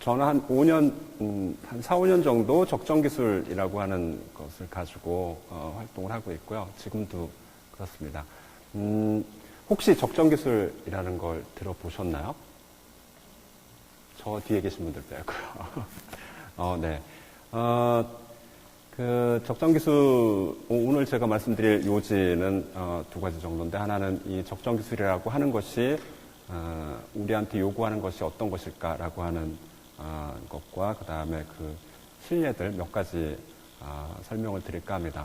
저는 한 5년, 한 4, 5년 정도 적정기술이라고 하는 것을 가지고 활동을 하고 있고요. 지금도 그렇습니다. 혹시 적정기술이라는 걸 들어보셨나요? 저 뒤에 계신 분들 빼고요. 네. 그 적정기술, 오늘 제가 말씀드릴 요지는 두 가지 정도인데, 하나는 이 적정기술이라고 하는 것이 우리한테 요구하는 것이 어떤 것일까라고 하는 것과 그 다음에 그 실례들 몇 가지 설명을 드릴까 합니다.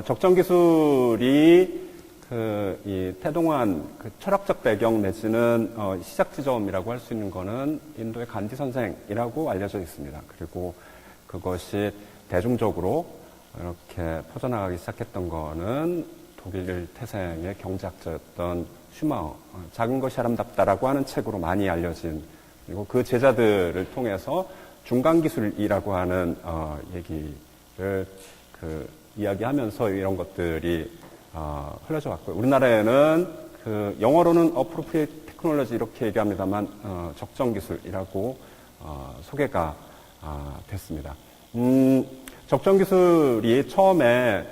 적정기술이 이 태동한 그 철학적 배경 내지는 시작 지점이라고 할 수 있는 거는 인도의 간디 선생이라고 알려져 있습니다. 그리고 그것이 대중적으로 이렇게 퍼져나가기 시작했던 거는 독일 태생의 경제학자였던 슈마어, 작은 것이 아름답다라고 하는 책으로 많이 알려진, 그리고 그 제자들을 통해서 중간기술이라고 하는 얘기를 이야기하면서 이런 것들이 흘러져 왔고요. 우리나라에는 영어로는 appropriate technology 이렇게 얘기합니다만 적정기술이라고 소개가 됐습니다. 적정기술이 처음에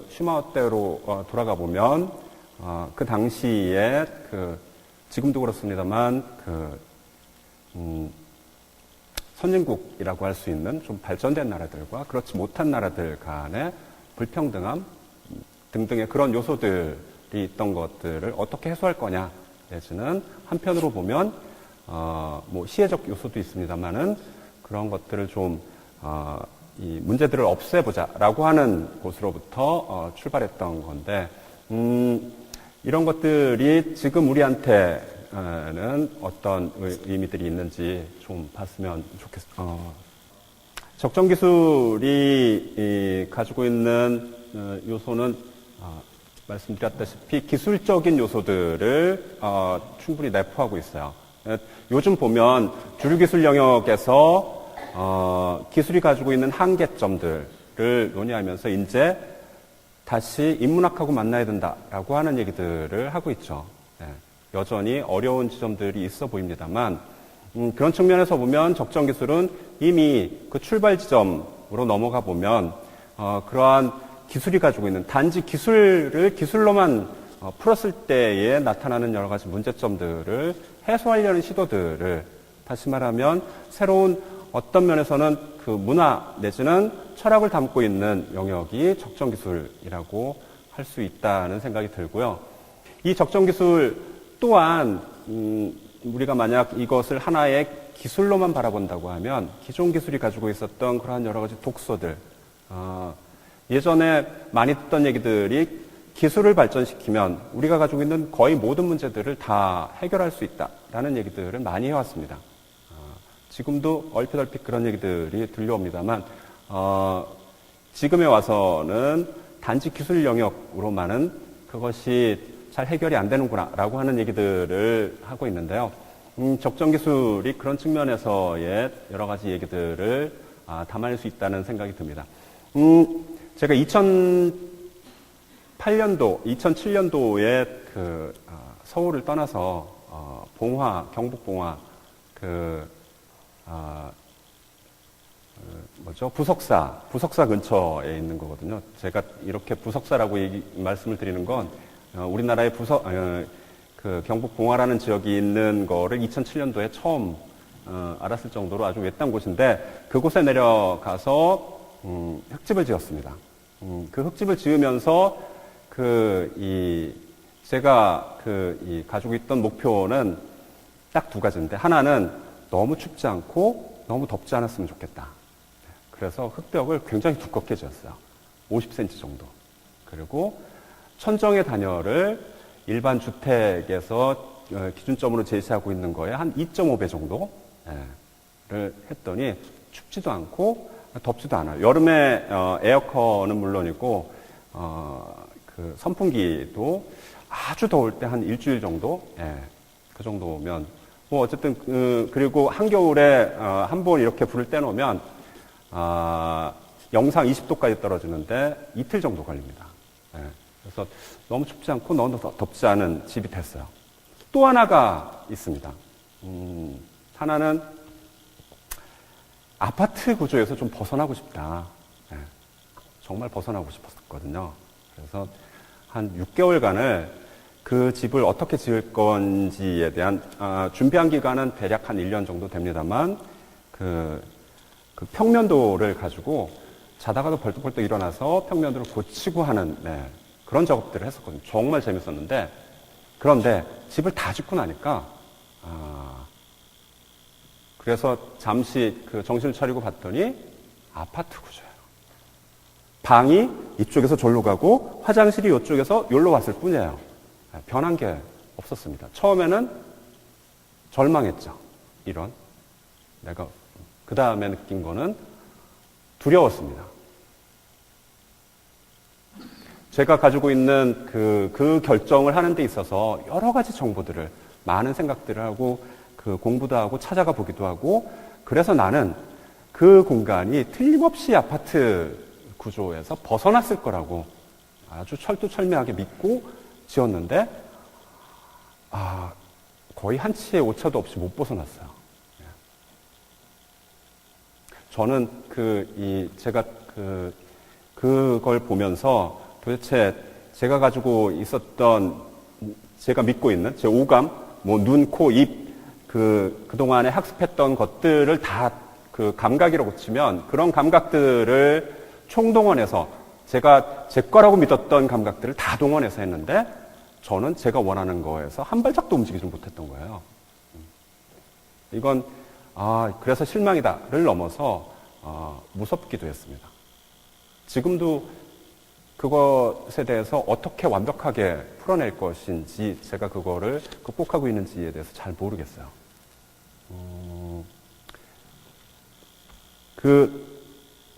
슈마어 때로 돌아가 보면 그 당시에 지금도 그렇습니다만 선진국이라고 할 수 있는 좀 발전된 나라들과 그렇지 못한 나라들 간의 불평등함 등등의 그런 요소들이 있던 것들을 어떻게 해소할 거냐, 내지는 한편으로 보면 뭐 시혜적 요소도 있습니다만은 그런 것들을 좀 이 문제들을 없애보자라고 하는 곳으로부터 출발했던 건데, 이런 것들이 지금 우리한테는 어떤 의미들이 있는지 좀 봤으면 좋겠습니다. 적정기술이 가지고 있는 요소는 말씀드렸다시피 기술적인 요소들을 충분히 내포하고 있어요. 요즘 보면 주류기술 영역에서 기술이 가지고 있는 한계점들을 논의하면서 이제 다시 인문학하고 만나야 된다라고 하는 얘기들을 하고 있죠. 여전히 어려운 지점들이 있어 보입니다만, 그런 측면에서 보면 적정기술은 이미 그 출발 지점으로 넘어가 보면 그러한 기술이 가지고 있는, 단지 기술을 기술로만 풀었을 때에 나타나는 여러 가지 문제점들을 해소하려는 시도들을, 다시 말하면 새로운 어떤 면에서는 그 문화 내지는 철학을 담고 있는 영역이 적정기술이라고 할 수 있다는 생각이 들고요. 이 적정기술 또한 우리가 만약 이것을 하나의 기술로만 바라본다고 하면 기존 기술이 가지고 있었던 그러한 여러 가지 독소들, 예전에 많이 듣던 얘기들이 기술을 발전시키면 우리가 가지고 있는 거의 모든 문제들을 다 해결할 수 있다라는 얘기들을 많이 해왔습니다. 지금도 얼핏 그런 얘기들이 들려옵니다만, 지금에 와서는 단지 기술 영역으로만은 그것이 잘 해결이 안 되는구나라고 하는 얘기들을 하고 있는데요. 적정기술이 그런 측면에서의 여러 가지 얘기들을 담아낼 수 있다는 생각이 듭니다. 제가 2007년도에 서울을 떠나서 경북 봉화 부석사 근처에 있는 거거든요. 제가 이렇게 부석사라고 말씀을 드리는 건 우리나라의 경북 봉화라는 지역이 있는 거를 2007년도에 처음 알았을 정도로 아주 외딴 곳인데, 그곳에 내려가서 흙집을 지었습니다. 그 흙집을 지으면서 제가 가지고 있던 목표는 딱 두 가지인데, 하나는 너무 춥지 않고 너무 덥지 않았으면 좋겠다. 그래서 흙벽을 굉장히 두껍게 지었어요. 50cm 정도. 그리고 천정의 단열을 일반 주택에서 기준점으로 제시하고 있는 거에 한 2.5배 정도를 했더니 춥지도 않고 덥지도 않아요. 여름에 에어컨은 물론이고 선풍기도 아주 더울 때 한 일주일 정도, 그 정도면 뭐 어쨌든 그리고 한겨울에 한 번 이렇게 불을 떼놓으면 영상 20도까지 떨어지는데 이틀 정도 걸립니다. 그래서 너무 춥지 않고 너무 덥지 않은 집이 됐어요. 또 하나가 있습니다. 하나는 아파트 구조에서 좀 벗어나고 싶다. 예, 정말 벗어나고 싶었거든요. 그래서 한 6개월간을 그 집을 어떻게 지을 건지에 대한 준비한 기간은 대략 한 1년 정도 됩니다만 그 평면도를 가지고 자다가도 벌떡벌떡 일어나서 평면도를 고치고 하는 그런 작업들을 했었거든요. 정말 재밌었는데 그런데 집을 다 짓고 나니까 그래서 잠시 그 정신을 차리고 봤더니 아파트 구조예요. 방이 이쪽에서 절로 가고 화장실이 이쪽에서 여기로 왔을 뿐이에요. 변한 게 없었습니다. 처음에는 절망했죠. 이런. 내가 그 다음에 느낀 거는 두려웠습니다. 제가 가지고 있는 그 결정을 하는 데 있어서 여러 가지 정보들을, 많은 생각들을 하고, 그 공부도 하고, 찾아가 보기도 하고, 그래서 나는 그 공간이 틀림없이 아파트 구조에서 벗어났을 거라고 아주 철두철미하게 믿고 지었는데, 거의 한치의 오차도 없이 못 벗어났어요. 저는 제가 그걸 보면서 도대체 제가 가지고 있었던, 제가 믿고 있는 제 오감, 눈, 코, 입, 그동안에 학습했던 것들을 다 그 감각이라고 치면 그런 감각들을 총동원해서 제가 제 거라고 믿었던 감각들을 다 동원해서 했는데 저는 제가 원하는 거에서 한 발짝도 움직이지 못했던 거예요. 이건 그래서 실망이다를 넘어서 무섭기도 했습니다. 지금도 그것에 대해서 어떻게 완벽하게 풀어낼 것인지 제가 그거를 극복하고 있는지에 대해서 잘 모르겠어요.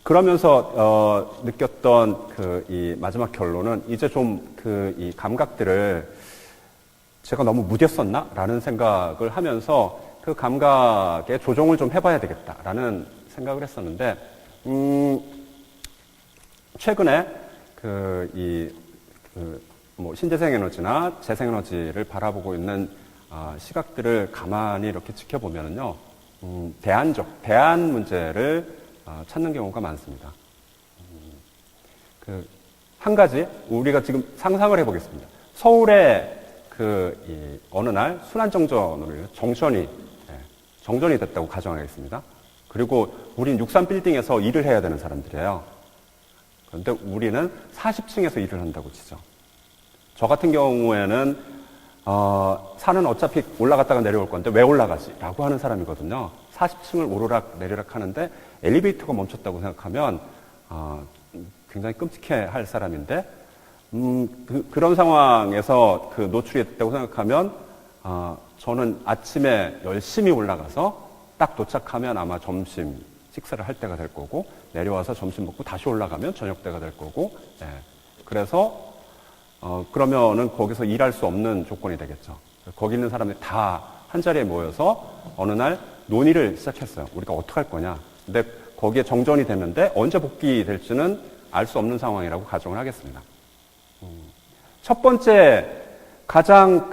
그러면서 느꼈던 이 마지막 결론은 이제 좀 이 감각들을 제가 너무 무뎠었나라는 생각을 하면서 그 감각에 조정을 좀 해봐야 되겠다라는 생각을 했었는데 최근에 신재생 에너지나 재생 에너지를 바라보고 있는 시각들을 가만히 이렇게 지켜보면은요, 대안 문제를 찾는 경우가 많습니다. 한 가지 우리가 지금 상상을 해보겠습니다. 서울에 어느 날 순환정전으로 정전이 됐다고 가정하겠습니다. 그리고 우린 63빌딩에서 일을 해야 되는 사람들이에요. 그런데 우리는 40층에서 일을 한다고 치죠. 저 같은 경우에는 산은 어차피 올라갔다가 내려올 건데 왜 올라가지? 라고 하는 사람이거든요. 40층을 오르락 내리락 하는데 엘리베이터가 멈췄다고 생각하면 굉장히 끔찍해 할 사람인데 그런 상황에서 노출이 됐다고 생각하면 저는 아침에 열심히 올라가서 딱 도착하면 아마 점심 식사를 할 때가 될 거고 내려와서 점심 먹고 다시 올라가면 저녁 때가 될 거고 그래서 그러면은 거기서 일할 수 없는 조건이 되겠죠. 거기 있는 사람들이 다 한자리에 모여서 어느 날 논의를 시작했어요. 우리가 어떻게 할 거냐. 근데 거기에 정전이 됐는데 언제 복귀될지는 알 수 없는 상황이라고 가정을 하겠습니다. 첫 번째 가장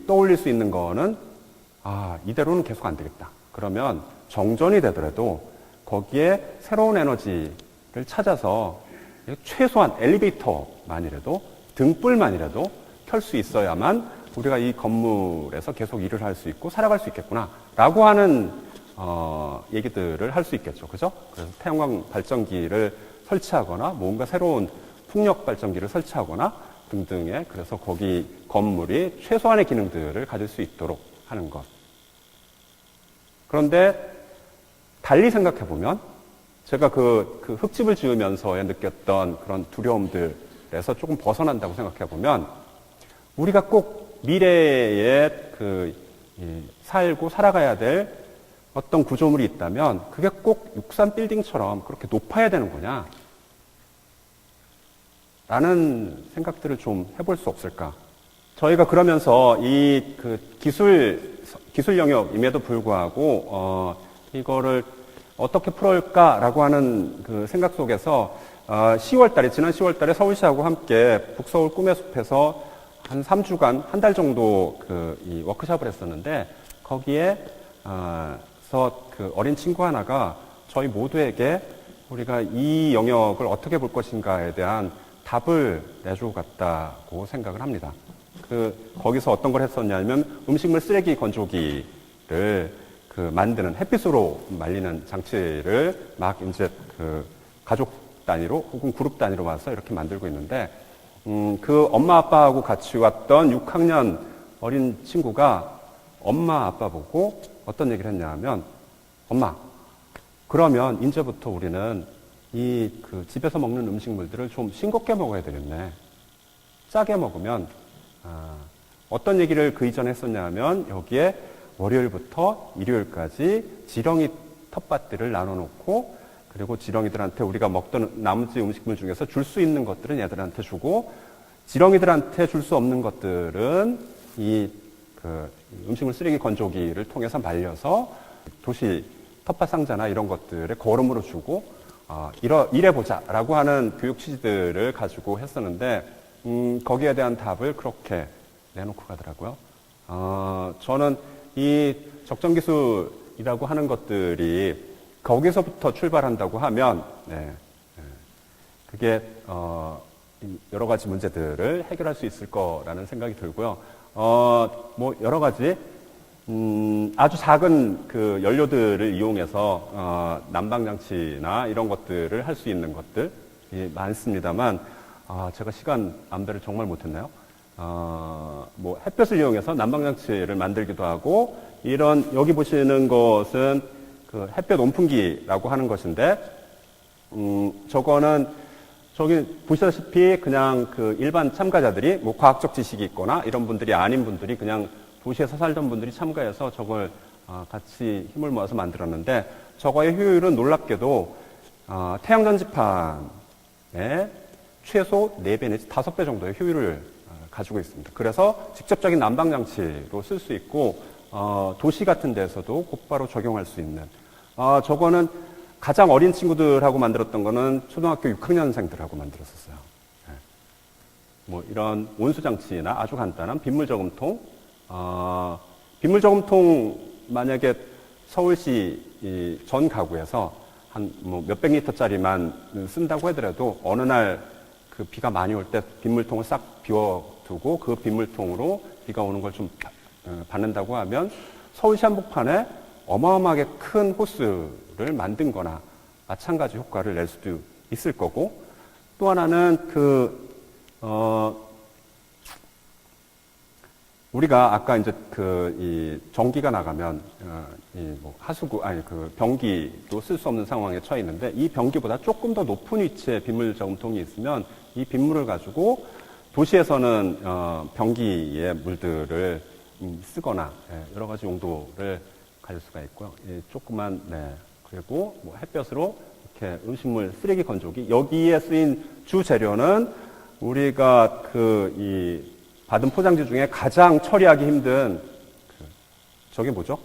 떠올릴 수 있는 거는 이대로는 계속 안 되겠다. 그러면 정전이 되더라도 거기에 새로운 에너지를 찾아서 최소한 엘리베이터만이라도 등불만이라도 켤 수 있어야만 우리가 이 건물에서 계속 일을 할 수 있고 살아갈 수 있겠구나 라고 하는 얘기들을 할 수 있겠죠. 그죠? 그래서 태양광 발전기를 설치하거나 뭔가 새로운 풍력 발전기를 설치하거나 등등의 그래서 거기 건물이 최소한의 기능들을 가질 수 있도록 하는 것. 그런데 달리 생각해 보면 제가 그 흙집을 지으면서에 느꼈던 그런 두려움들에서 조금 벗어난다고 생각해 보면 우리가 꼭 미래에 살고 살아가야 될 어떤 구조물이 있다면 그게 꼭 63빌딩처럼 그렇게 높아야 되는 거냐? 라는 생각들을 좀 해볼 수 없을까? 저희가 그러면서 이 기술 영역임에도 불구하고 이거를 어떻게 풀어올까라고 하는 그 생각 속에서 지난 10월달에 서울시하고 함께 북서울 꿈의 숲에서 한 3주간, 한 달 정도 이 워크숍을 했었는데 거기에 그래서 그 어린 친구 하나가 저희 모두에게 우리가 이 영역을 어떻게 볼 것인가에 대한 답을 내주고 갔다고 생각을 합니다. 거기서 어떤 걸 했었냐면 음식물 쓰레기 건조기를 만드는 햇빛으로 말리는 장치를 막 이제 가족 단위로 혹은 그룹 단위로 와서 이렇게 만들고 있는데, 그 엄마 아빠하고 같이 왔던 6학년 어린 친구가 엄마 아빠 보고 어떤 얘기를 했냐 하면, 엄마, 그러면 이제부터 우리는 집에서 먹는 음식물들을 좀 싱겁게 먹어야 되겠네. 짜게 먹으면, 어떤 얘기를 그 이전에 했었냐 하면, 여기에 월요일부터 일요일까지 지렁이 텃밭들을 나눠놓고, 그리고 지렁이들한테 우리가 먹던 나머지 음식물 중에서 줄 수 있는 것들은 얘들한테 주고, 지렁이들한테 줄 수 없는 것들은 음식물 쓰레기 건조기를 통해서 말려서 도시 텃밭 상자나 이런 것들에 거름으로 주고, 이래보자라고 하는 교육 취지들을 가지고 했었는데, 거기에 대한 답을 그렇게 내놓고 가더라고요. 저는 이 적정기술이라고 하는 것들이 거기서부터 출발한다고 하면, 그게, 여러 가지 문제들을 해결할 수 있을 거라는 생각이 들고요. 여러 가지, 아주 작은 연료들을 이용해서, 난방장치나 이런 것들을 할 수 있는 것들이 많습니다만, 제가 시간 안배를 정말 못했나요? 햇볕을 이용해서 난방장치를 만들기도 하고, 여기 보시는 것은 햇볕 온풍기라고 하는 것인데, 저기 보시다시피 그냥 일반 참가자들이 과학적 지식이 있거나 이런 분들이 아닌 분들이 그냥 도시에서 살던 분들이 참가해서 저걸 같이 힘을 모아서 만들었는데, 저거의 효율은 놀랍게도 태양 전지판의 최소 4배 내지 5배 정도의 효율을 가지고 있습니다. 그래서 직접적인 난방장치로 쓸 수 있고, 도시 같은 데서도 곧바로 적용할 수 있는, 저거는 가장 어린 친구들하고 만들었던 거는 초등학교 6학년생들하고 만들었었어요. 이런 온수장치나 아주 간단한 빗물 저금통, 빗물 저금통 만약에 서울시 전 가구에서 한 몇백 리터짜리만 쓴다고 하더라도 어느 날 비가 많이 올 때 빗물통을 싹 비워두고 그 빗물통으로 비가 오는 걸 좀 받는다고 하면 서울시 한복판에 어마어마하게 큰 호스를 만든 거나 마찬가지 효과를 낼 수도 있을 거고, 또 하나는 우리가 아까 이제 이 전기가 나가면, 변기도 쓸 수 없는 상황에 처해 있는데, 이 변기보다 조금 더 높은 위치에 빗물 저금통이 있으면 이 빗물을 가지고 도시에서는 변기의 물들을 쓰거나 여러 가지 용도를 가질 수가 있고요. 조그만, 그리고 햇볕으로 이렇게 음식물 쓰레기 건조기, 여기에 쓰인 주 재료는 우리가 받은 포장지 중에 가장 처리하기 힘든 저게 뭐죠?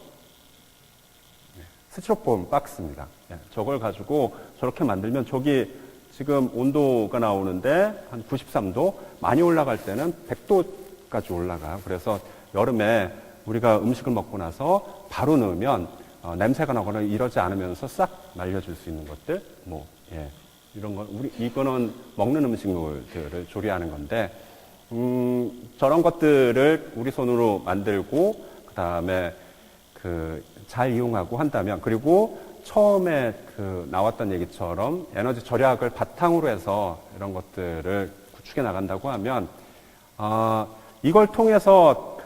스티로폼 박스입니다. 저걸 가지고 저렇게 만들면 저기 지금 온도가 나오는데 한 93도, 많이 올라갈 때는 100도까지 올라가요. 그래서 여름에 우리가 음식을 먹고 나서 바로 넣으면 냄새가 나거나 이러지 않으면서 싹 말려줄 수 있는 것들, 이런 거, 이거는 먹는 음식물들을 조리하는 건데, 저런 것들을 우리 손으로 만들고, 그 다음에 잘 이용하고 한다면, 그리고 처음에 나왔던 얘기처럼 에너지 절약을 바탕으로 해서 이런 것들을 구축해 나간다고 하면, 이걸 통해서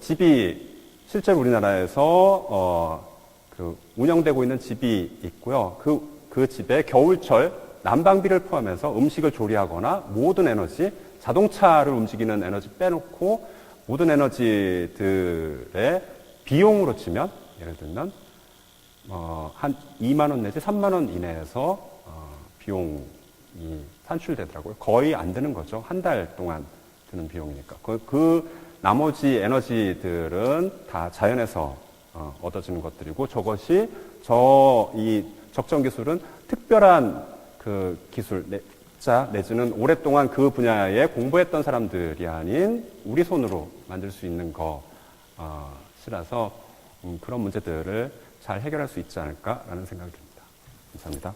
집이 실제로 우리나라에서 운영되고 있는 집이 있고요. 그 집에 겨울철 난방비를 포함해서 음식을 조리하거나 모든 에너지, 자동차를 움직이는 에너지 빼놓고 모든 에너지들의 비용으로 치면, 예를 들면 한 2만 원 내지 3만 원 이내에서 비용이 산출되더라고요. 거의 안 드는 거죠. 한 달 동안 드는 비용이니까. 나머지 에너지들은 다 자연에서 얻어지는 것들이고, 저것이 이 적정 기술은 특별한 기술 내지는 오랫동안 그 분야에 공부했던 사람들이 아닌 우리 손으로 만들 수 있는 것이라서 그런 문제들을 잘 해결할 수 있지 않을까라는 생각이 듭니다. 감사합니다.